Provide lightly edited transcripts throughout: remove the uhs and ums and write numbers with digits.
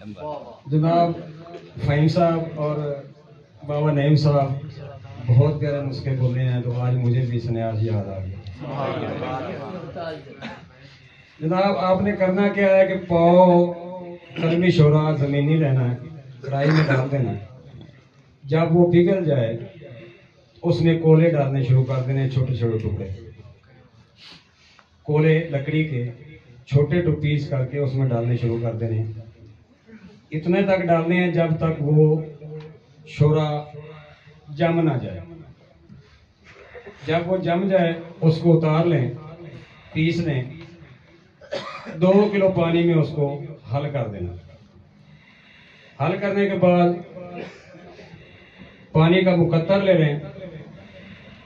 जनाब फ़हीम साहब और बाबा नईम साहब बहुत प्यारे नुस्खे बोले हैं, तो आज मुझे भी स्न्यास याद आ गया। जनाब आपने करना क्या है कि पाव कलमी शोरा ज़मीनी रहना है, कढ़ाई में डाल देना है। जब वो पिघल जाए उसमें कोले डालने शुरू कर देने, छोटे छोटे टुकड़े कोले लकड़ी के छोटे पीस करके उसमें डालने शुरू कर देने। इतने तक डालने हैं जब तक वो शोरा जम ना जाए। जब वो जम जाए उसको उतार लें, पीस लें, 2 किलो पानी में उसको हल कर देना। हल करने के बाद पानी का मुकद्दर ले लें,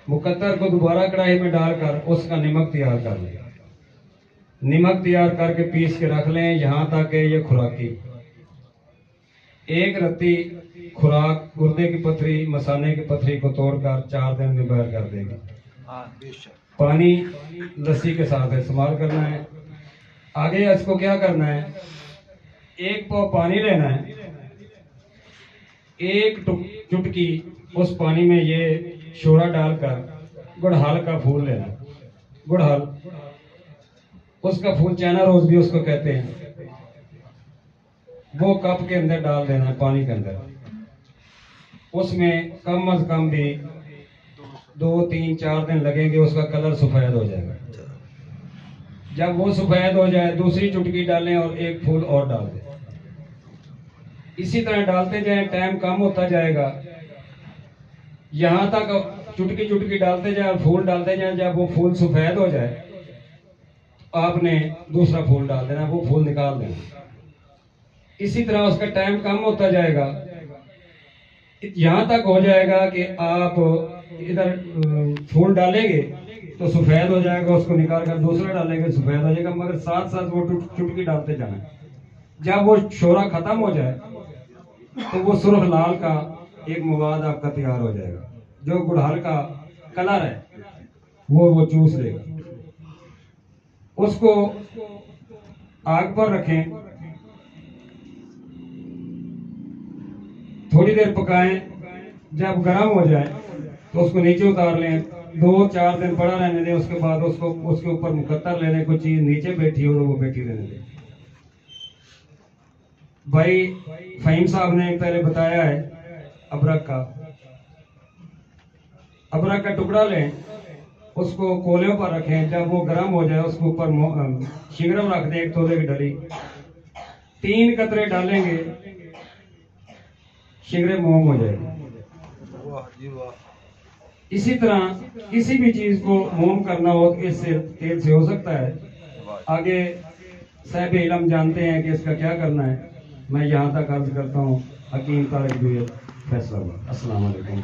मुकद्दर को दोबारा कढ़ाई में डालकर उसका नमक तैयार कर लें। नमक तैयार करके पीस के रख लें यहाँ तक कि ये खुराकी। एक रत्ती खुराक गुर्दे की पथरी, मसाने की पथरी को तोड़कर 4 दिन में बाहर कर देगी। पानी लस्सी के साथ इस्तेमाल करना है। आगे इसको क्या करना है, 1 पाव पानी लेना है, 1 चुटकी उस पानी में ये शोरा डालकर गुड़हल का फूल लेना। गुड़हल, उसका फूल चाइना रोज भी उसको कहते हैं, वो कप के अंदर डाल देना है पानी के अंदर। उसमें कम अज कम भी 2, 3, 4 दिन लगेंगे, उसका कलर सफेद हो जाएगा। जब वो सफेद हो जाए दूसरी चुटकी डालें और 1 फूल और डाल दें। इसी तरह डालते जाएं, टाइम कम होता जाएगा, यहां तक चुटकी चुटकी डालते जाएं और फूल डालते जाएं। जब वो फूल सफेद हो जाए आपने दूसरा फूल डाल देना, वो फूल निकाल देना। इसी तरह उसका टाइम कम होता जाएगा, यहां तक हो जाएगा कि आप इधर फूल डालेंगे तो सफेद हो जाएगा, उसको निकाल कर दूसरा डालेंगे सफेद हो जाएगा, मगर साथ साथ वो चुटकी डालते जाना है। जब वो शोरा खत्म हो जाए तो वो सुर्ख लाल का एक मवाद आपका तैयार हो जाएगा। जो गुड़हल का कलर है वो चूस लेगा। उसको आग पर रखें, थोड़ी देर पकाएं। जब गर्म हो जाए तो उसको नीचे उतार लें, 2-4 दिन पड़ा रहने दें। उसके बाद उसको उसके ऊपर मुकद्दर लेने, कोई चीज नीचे बैठी हो तो वो बैठी रहने दें। भाई फ़हीम साहब ने पहले बताया है अदरक का टुकड़ा लें, उसको कोलियों पर रखें। जब वो गर्म हो जाए उसके ऊपर शिंगरम रख दें, 1 तोले की डली, 3 कतरे डालेंगे, शिंगरे मोम हो जाएगी। इसी तरह किसी भी चीज को मोम करना हो तो इससे तेल से हो सकता है। आगे साहिब इल्म जानते हैं कि इसका क्या करना है। मैं यहाँ तक अर्ज करता हूँ। हकीम तारिक फैसला। अस्सलाम वालेकुम।